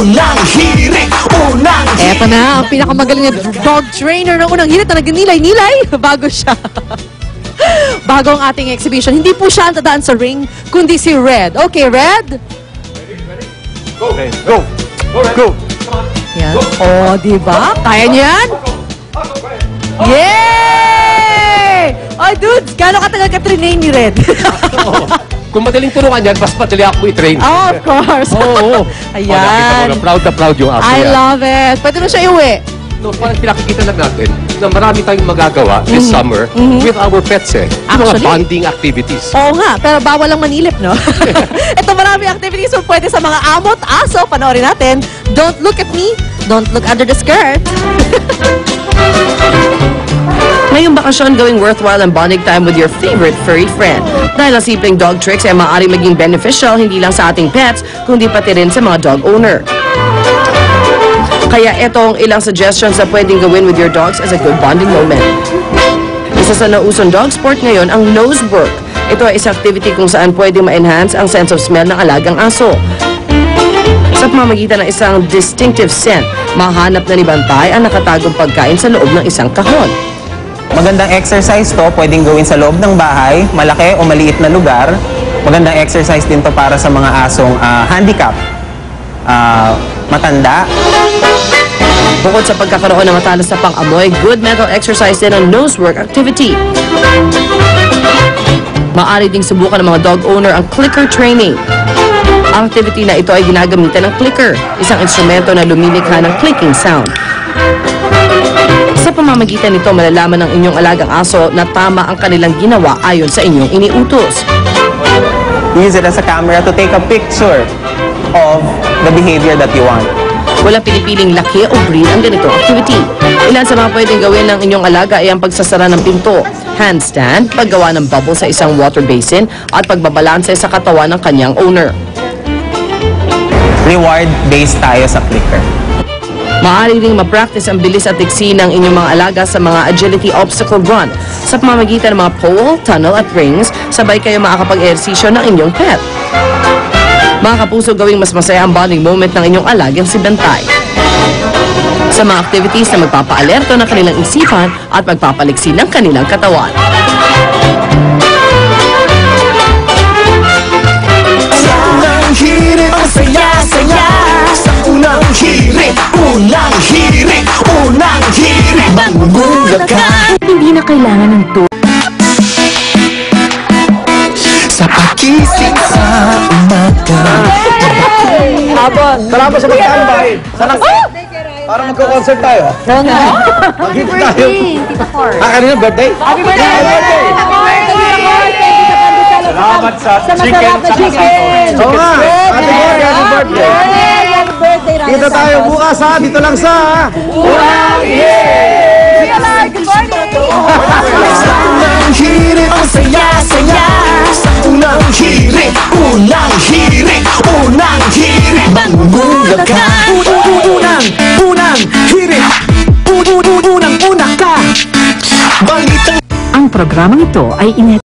unang hirit, unang hirit. Eto na, ang pinakamagaling na dog trainer ng unang hirit na nag-nilay-nilay bago siya. Bago ang ating exhibition. Hindi po siya ang dadaan sa ring, kundi si Red. Okay, Red? Ready? Go! Okay, go! Go, Red! Go! Yan. Oh, diba? Kaya niya yan? Yay! Oh, dudes, gano'ng katagal ka train ni Red? Kung madaling turuan yan, mas madali ako i-train. Oh, of course. Oo. Ayan. Nakita mo na proud yung aso I yan. love it. Pwede mo siya iuwi. No, parang pinakikita lang natin na marami tayong magagawa this summer with our pets eh. Yung mga Actually. bonding activities. Oo nga, pero bawal lang manilip, no? Ito marami activities mo pwede sa mga amot, aso. Panoorin natin. Don't look at me. Don't look under the skirt. Ngayong bakasyon, gawing worthwhile ang bonding time with your favorite furry friend. Dahil ang simpleng dog tricks ay maaaring maging beneficial hindi lang sa ating pets, kundi pati rin sa mga dog owner. Kaya itong ilang suggestions na pwedeng gawin with your dogs as a good bonding moment. Isa sa nausong dog sport ngayon ang nose work. Ito ay isang activity kung saan pwedeng ma-enhance ang sense of smell ng alagang aso. Sa pamamagitan ng isang distinctive scent, mahanap na ni Bantay ang nakatagong pagkain sa loob ng isang kahon. Magandang exercise to, pwedeng gawin sa loob ng bahay, malaki o maliit na lugar. Magandang exercise din to para sa mga asong handicap, matanda. Bukod sa pagkakaroon ng matalas na pang-amoy, good mental exercise din ang nose work activity. Maaari ding subukan ng mga dog owner ang clicker training. Ang activity na ito ay ginagamitan ng clicker, isang instrumento na lumilikha ng clicking sound. Sa pamamagitan nito, malalaman ng inyong alagang aso na tama ang kanilang ginawa ayon sa inyong iniutos. Use it as a camera to take a picture of the behavior that you want. Walang pinipiling laki o breed ang ganitong activity. Ilan sa mga pwedeng gawin ng inyong alaga ay ang pagsasara ng pinto, handstand, paggawa ng bubble sa isang water basin, at pagbabalanse sa katawan ng kanyang owner. Reward-based tayo sa clicker. Maaari ring ma-practice ang bilis at tiksi ng inyong mga alaga sa mga agility obstacle run. Sa pamamagitan ng mga pole, tunnel at rings, sabay kayo makakapag-ehersisyo ng inyong pet. Mga kapuso, gawing mas masaya ang bonding moment ng inyong alagang si Bantay. Sa mga activities na magpapaalerto ng kanilang isipan at magpapaliksi ng kanilang katawan. Unang hirit, ang saya-saya. Sa unang hirit, unang hirit, unang hirit. Mangungulog ka. Hindi na kailangan ng Sa pagising sa umaga. Salamat sa pagtambay. Sana para magko-concert tayo. Oo nga. Mag-hit tayo. Tita Cor. Kanina birthday? Happy birthday! Salamat sa masarap na chicken. Oo nga. Happy birthday, happy birthday. Happy birthday, Ryan Kita tayo Santos. bukas ha. Dito lang sa Unang Hirit, ang saya-saya. Sa unang hirit, unang hirit, unang hirit. Mangungulog ka. Unang hirit, unang ka. Bangitang Ang programang ito ay